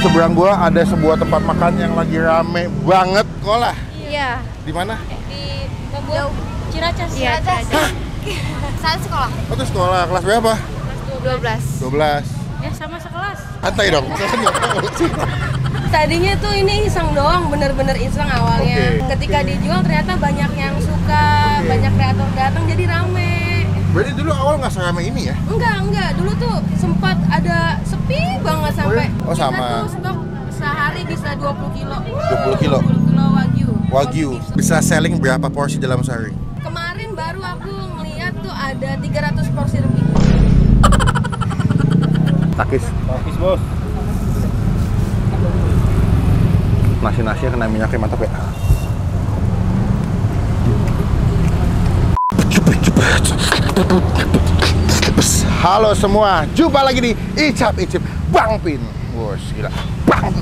seberang gua ada sebuah tempat makan yang lagi rame banget. Sekolah? Iya. Di mana? Di Jauh. Ciracas. Iya, Hah? Saat sekolah. Oh, itu sekolah kelas berapa? Kelas 12. Ya sama sekelas. Santai dong. Tadinya tuh ini iseng doang, bener-bener iseng awalnya. Oke. Ketika dijual ternyata banyak yang suka, Oke. banyak kreator datang jadi rame. Berarti dulu awal nggak serame ini ya? Enggak. Dulu tuh sempat ada sepi banget sampai Oh, sama. kita tuh stok sehari bisa 20 kilo. 20 kilo. 20 kilo Wagyu. Wagyu. Bisa selling berapa porsi dalam sehari? Kemarin baru aku ngeliat tuh ada 300 porsi lebih. Takis bos. Nasi-nasinya kena minyaknya mantap ya. Halo semua, jumpa lagi di Icap Icip Bang Pin. Wos, gila. Bang.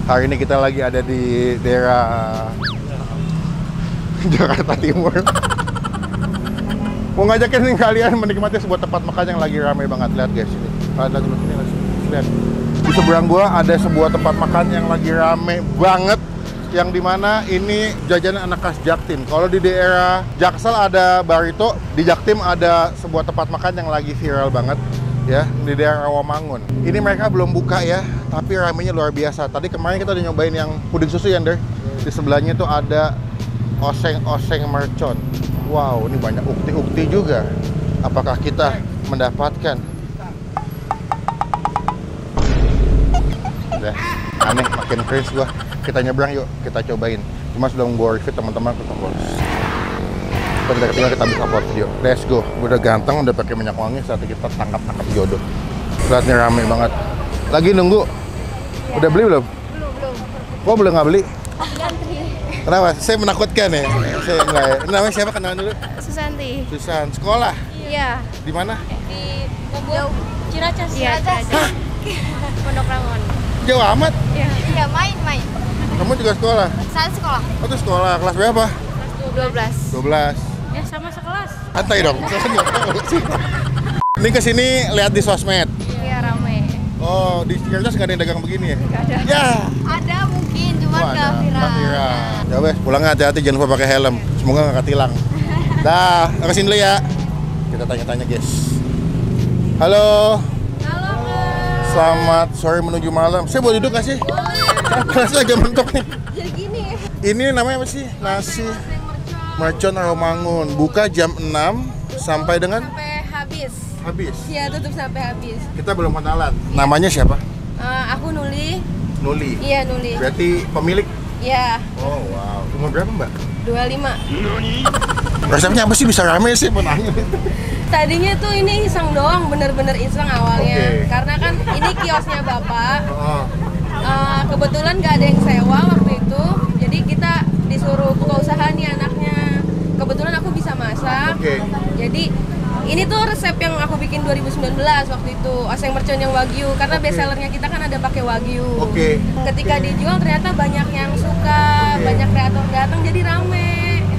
Hari ini kita lagi ada di daerah Jakarta Timur. Mau ngajakin nih kalian menikmati sebuah tempat makan yang lagi ramai banget. Lihat guys, ini. Lihat dulu sini, lihat. Di seberang gua ada sebuah tempat makan yang lagi rame banget, yang dimana ini jajanan anak khas Jaktim. Kalau di daerah Jaksel ada Barito, di Jaktim ada sebuah tempat makan yang lagi viral banget ya, di daerah Rawamangun. Ini mereka belum buka ya, tapi ramenya luar biasa. Tadi kemarin kita udah nyobain yang puding susu ya, Der. Di sebelahnya tuh ada oseng-oseng mercon. Wow, ini banyak ukti-ukti juga. Apakah kita mendapatkan? Udah, aneh, makin cringe gua. Kita nyebrang yuk, kita cobain. Cuma sebelum gua review teman-teman aku tunggu. Kita tinggal kita bisa upload video. Let's go. Udah ganteng, udah pakai minyak wangi, saatnya kita tangkap jodoh. Lihat nih rame banget. Lagi nunggu. Udah beli belum? Belum. Kok belum nggak beli? Gantri. Kenapa? Saya menakutkan ya. Saya enggak ya. Namanya siapa, kenalan dulu? Susanti. Susan. Sekolah? Iya. Di mana? Di Jauh. Ciracas. Iya, Ciracas. Pondok Rangon. Jauh amat. Iya, main. Kamu juga sekolah? Saat sekolah. Oh, itu sekolah. Kelas berapa? Kelas 12. Ya sama sekelas. Santai dong. Ini kesini lihat di sosmed. Iya, rame. Oh, di Ciracas nggak ada yang dagang begini ya? Nggak ada. Ya. Ada mungkin, cuma Oh, nggak ada. viral. Nggak viral. Ya wes, pulang hati-hati, jangan lupa pakai helm. Semoga nggak ketilang. Dah, kesini dulu ya. Kita tanya-tanya guys. Halo. Halo, Kak. Selamat sore menuju malam. Saya boleh duduk nggak sih? Kelasnya agak mentok nih. Jadi gini. Ini namanya apa sih? Nasi Mercon Rawamangun. Buka jam 6 sampai dengan Sampai habis. habis. Iya, tutup sampai habis. Kita belum kenalan. Namanya siapa? Aku Nuli. Nuli. Iya, Nuli. Berarti pemilik. Iya, Oh wow. Umur berapa Mbak? 25. Resepnya apa sih bisa rame sih? Mau nanya. Tadinya tuh ini iseng doang, bener-bener iseng awalnya. Oke. Karena kan ini kiosnya Bapak. Oh. Kebetulan nggak ada yang sewa waktu itu, jadi kita disuruh buka usaha nih anaknya. Kebetulan aku bisa masak. Oke. Jadi ini tuh resep yang aku bikin 2019 waktu itu, oseng mercon yang Wagyu. Karena Oke. best sellernya kita kan ada pakai Wagyu. Oke. Ketika dijual ternyata banyak yang suka, Oke. banyak kreator datang jadi rame.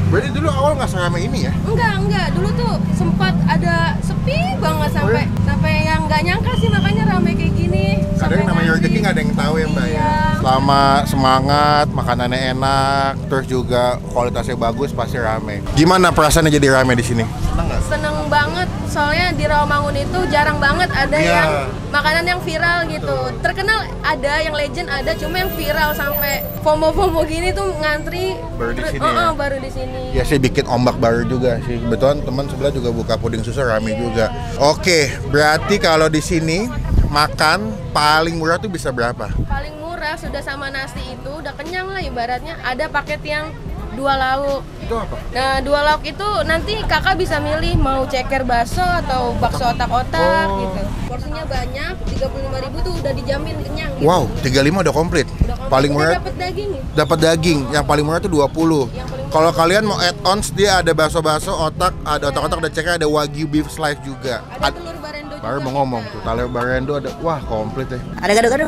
Berarti dulu awal nggak serame ini ya? Enggak. Dulu tuh sempat ada sepi banget sampai yang nggak nyangka sih, makanya rame kayak gini. Kadang namanya rezeki nggak ada yang tahu ya Mbak ya. Iya. Selama semangat, makanannya enak, terus juga kualitasnya bagus, pasti rame. Gimana perasaannya jadi rame di sini? Senang nggak? Seneng banget, soalnya di Rawamangun itu jarang banget ada Iya. yang makanan yang viral gitu. Terkenal ada, yang legend ada, cuma yang viral sampai FOMO gini tuh ngantri. Baru di sini ya? Baru di sini. Ya sih bikin ombak baru juga sih. Kebetulan teman sebelah juga buka puding susu rame juga. Oke, berarti kalau di sini makan paling murah tuh bisa berapa? Paling murah sudah sama nasi itu udah kenyang lah ibaratnya. Ada paket yang 2 lauk. Itu apa? Nah, 2 lauk itu nanti kakak bisa milih mau ceker bakso atau bakso otak-otak Oh. gitu. Porsinya banyak, 35.000 tuh udah dijamin kenyang gitu. Wow, 35 udah komplit. Udah komplit. Paling Udah murah dapet daging. dapat daging. Yang paling murah tuh 20. Yang paling murah. Kalau kalian mau add-ons, dia ada bakso-bakso, otak, ada otak-otak, ada ceker, ada wagyu beef slice juga. Ada telur barendo juga. Baru mau ngomong tuh, telur barendo ada. Wah, komplit deh. Ada gado-gado.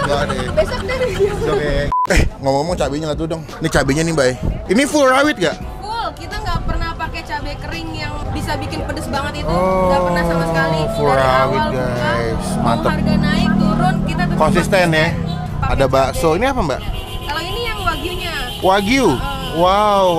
Gak ada. Besok dari Oke. Ngomong-ngomong cabenya lah tuh dong. Ini cabenya nih, Bay. Ini full rawit gak? Full, kita nggak pernah pakai cabai kering yang bisa bikin pedes banget itu. Nggak pernah sama sekali. Full Dari rawit, awal buka, guys. mau Mantep. harga naik turun, kita tetap Konsisten ya. pakai Ada cabai. bakso. Ini apa, Mbak? Kalau ini yang wagyunya. Wagyu. Wow.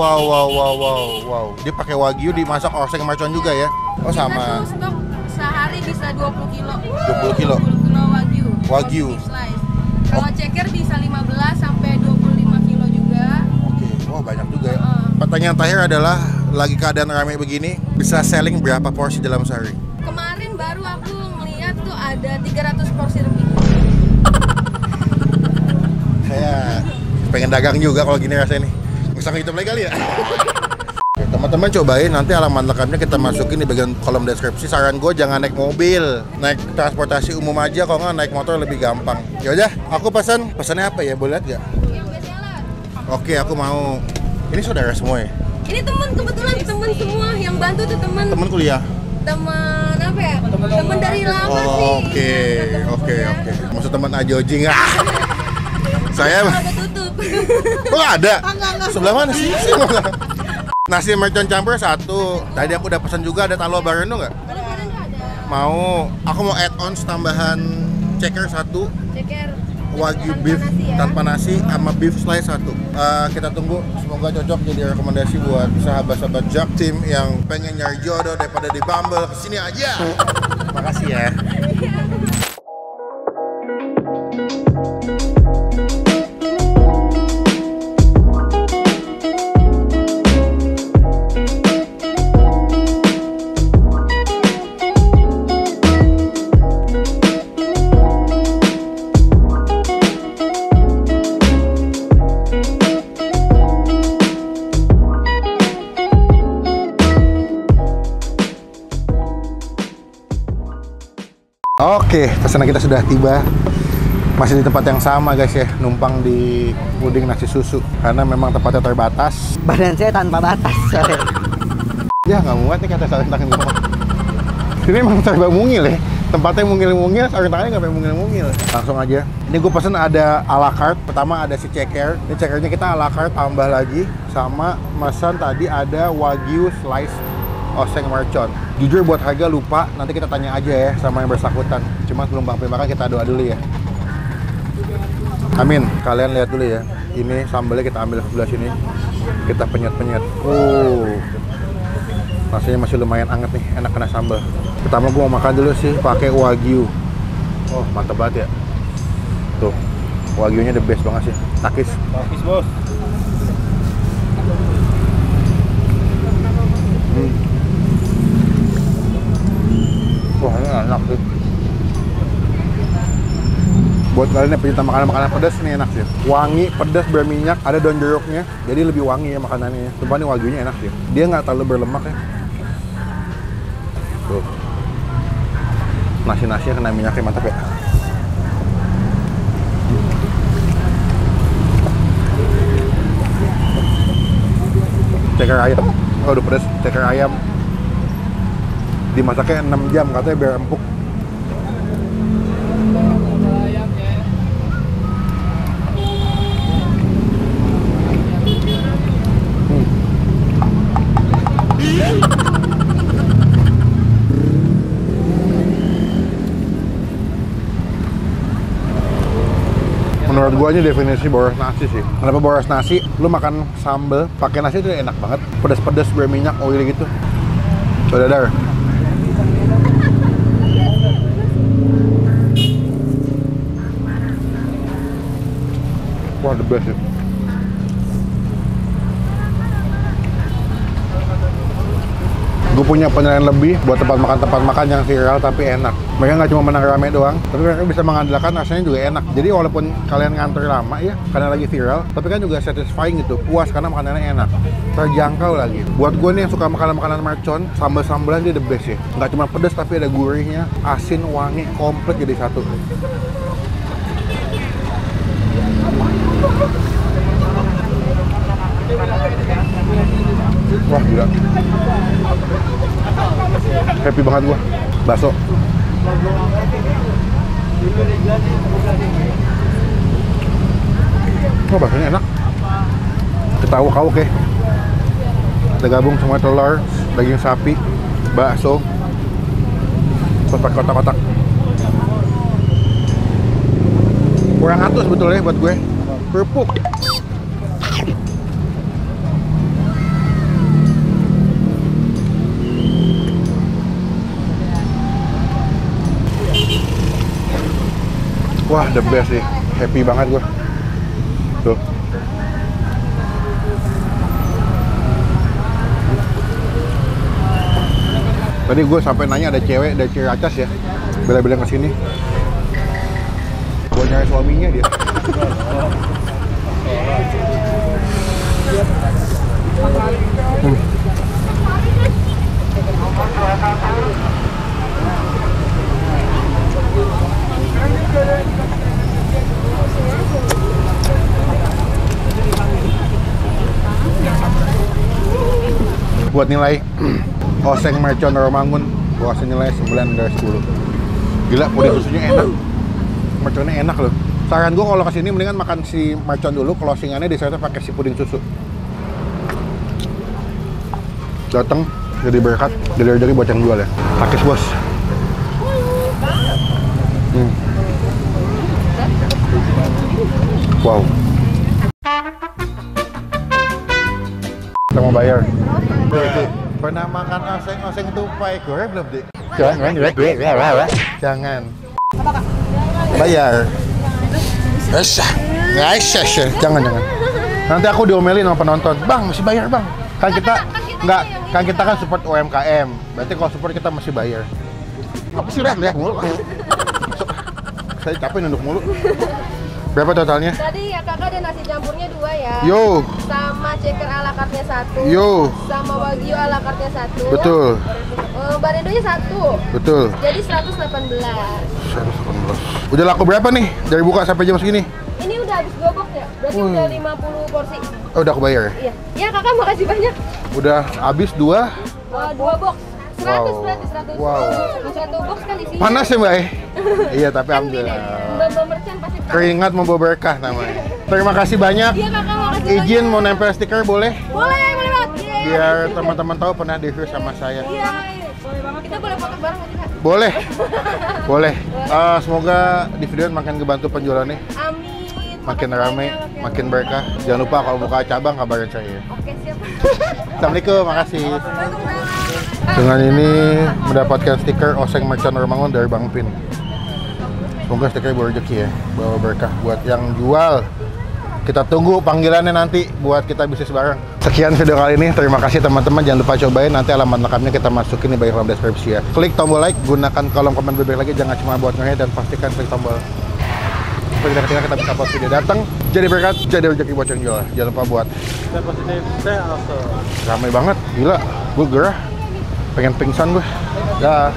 Dia pakai wagyu dimasak oseng mercon juga ya. Oh, Kita sama. tuh stok sehari bisa 20 kilo. 20 kilo. 20 kilo wagyu. Wagyu. Beef slice. Kalau ceker bisa 15 sampai 25 kilo juga. Oke. Wah, banyak juga ya. Pertanyaan terakhir adalah lagi keadaan ramai begini, bisa selling berapa porsi dalam sehari? Kemarin baru aku ngeliat tuh ada 300 porsi lebih. Saya pengen dagang juga kalau gini rasanya nih. Bisa ke YouTube lagi kali ya? Oke, teman-teman cobain, nanti alamat lengkapnya kita masukin di bagian kolom deskripsi. Saran gue jangan naik mobil, naik transportasi umum aja, kalau nggak naik motor lebih gampang. Ya udah, aku pesannya apa ya? Boleh lihat nggak? Yang bestseller. Oke, aku mau. Ini saudara semua ya? Ini teman, kebetulan teman semua yang bantu tuh teman. Temen kuliah? Teman apa ya? Teman dari lama sih. Oke. Maksud teman Ajoji nggak? Saya Udah tutup. Oh ada? Sebelah mana sih? Saya mau nggak? Nasi mercon campur 1. Tadi aku udah pesan juga ada talo barendo nggak? Kalau kemarin nggak ada. Mau. Aku mau add-ons tambahan ceker 1, Ceker. wagyu Tanpa beef nasi ya. tanpa nasi, sama beef slice 1. Kita tunggu, semoga cocok jadi rekomendasi buat sahabat-sahabat Jak Team yang pengen nyari jodoh daripada di Bumble. Kesini aja. Makasih ya. Oke, pesanan kita sudah tiba. Masih di tempat yang sama guys ya, numpang di puding nasi susu. Karena memang tempatnya terbatas. Badan saya tanpa batas. Sorry. Ya nggak muat nih kata sarung tangan gue. Ini emang serba mungil ya. Tempatnya mungil-mungil, sarung tangannya nggak pengen mungil-mungil. Langsung aja. Ini gue pesen ada a la carte. Pertama ada si ceker. Ini cekernya kita a la carte tambah lagi. Sama pesan tadi ada wagyu slice oseng mercon. Jujur buat harga lupa, nanti kita tanya aja ya sama yang bersangkutan. Cuma sebelum Bang makan kita doa dulu ya. Amin. Kalian lihat dulu ya. Ini sambalnya kita ambil sebelah sini. Kita penyet-penyet. Rasanya masih lumayan anget nih, enak kena sambal. Pertama gua mau makan dulu sih pakai wagyu. Oh, mantap banget ya. Tuh. Wagyunya the best banget sih. Takis. Takis, Bos. Wah, ini enak sih. Buat kalian yang pecinta makanan pedas ini enak sih. Wangi, pedas, berminyak, ada daun jeruknya. Jadi lebih wangi ya makanannya. Sumpah ini wagyunya enak sih. Dia nggak terlalu berlemak ya. Tuh. Nasi-nasinya kena minyaknya mantap ya. Ceker ayam. Oh, udah pedas. Ceker ayam. Dimasaknya 6 jam katanya biar empuk. Menurut gua ini definisi boros nasi sih. Kenapa boros nasi? Lu makan sambal pakai nasi itu enak banget. Pedas-pedas berminyak oily gitu. Saudara. Wah, the best sih. Gue punya penilaian lebih buat tempat makan yang viral tapi enak. Mereka nggak cuma menang rame doang, tapi mereka bisa mengandalkan rasanya juga enak. Jadi walaupun kalian ngantri lama ya, karena lagi viral, tapi kan juga satisfying gitu, puas karena makanannya enak, terjangkau lagi. Buat gue nih yang suka makanan mercon, sambal-sambalan dia the best ya. Nggak cuma pedas tapi ada gurihnya, asin, wangi, komplit jadi satu. Wah, gila. Happy banget gua. Bakso. Oh, baksonya enak. Ketawuk-kawuk ya. Kita gabung semua telur, daging sapi, bakso, terus pakai kotak-kotak. Kurang atus sebetulnya buat gue. Kerupuk. Wah, the best sih. Happy banget gue. Tuh. Tadi gue sampai nanya ada cewek dari Ciracas ya, bela-belain kesini. Gue nyari suaminya dia. Buat nilai Oseng Mercon Romangun, gua kasih nilai 9 dari 10. Gila, puding susunya enak. Merconnya enak loh. Saran gua kalau kesini mendingan makan si mercon dulu, closingannya disertai pakai si puding susu. Datang jadi berkat, delivery buat yang jual ya. Pakis bos. Wow. Kita mau bayar. Pernah makan oseng tupai goreng belum, Dik? Jangan. Bayar. Jangan. Nanti aku diomelin sama penonton. Bang, masih bayar, Bang. Kan kita kan support UMKM. Berarti kalau support kita masih bayar. Apa sih, Ren? Saya capek nunduk mulu. Berapa totalnya? Tadi ya kakak ada nasi campurnya 2 ya. Yo. Sama ceker ala carte 1. Yo. Sama wagyu ala carte 1. Betul. Baredonya 1. Betul. Jadi 118. 118. Udah laku berapa nih dari buka sampai jam segini? Ini udah habis 2 box ya? Berarti udah 50 porsi. Oh, udah aku bayar ya? Iya. Ya kakak makasih banyak. Udah habis 2. 2 box. 100 Wow. berarti 100. Wow. 1 box kan isinya. Panas ya, Mbak? Iya, tapi Kan alhamdulillah. Mbak Merchant pasti tahu. Keringat membawa berkah namanya. Terima kasih banyak. Iya kakak makasih Izin banyak. mau nempel stiker boleh? Boleh banget. Iya. Biar teman-teman tahu pernah di-review sama saya. Iya. Boleh banget. Kita boleh foto bareng nggak sih kak? Boleh. Boleh. Semoga di video makin ngebantu penjualannya. Amin. Makin Makasih rame, banyak. makin berkah. Jangan lupa kalau buka cabang kabarin saya. Oke siap. Assalamualaikum, makasih. Dengan ini mendapatkan stiker Oseng Mercon Romangun dari Bang Pin. Semoga stiker berrezeki ya, bawa berkah buat yang jual. Kita tunggu panggilannya nanti buat kita bisnis bareng. Sekian video kali ini, terima kasih teman-teman. Jangan lupa cobain, nanti alamat lengkapnya kita masukin di kolom deskripsi ya. Klik tombol like, gunakan kolom komen bebek lagi, jangan cuma buat nge dan pastikan klik tombol supaya ketika kita bisa upload video datang jadi berkat, jadi rezeki buat yang jual. Jangan lupa buat ramai banget, gila, gue gerah, pengen pingsan gue. Dah.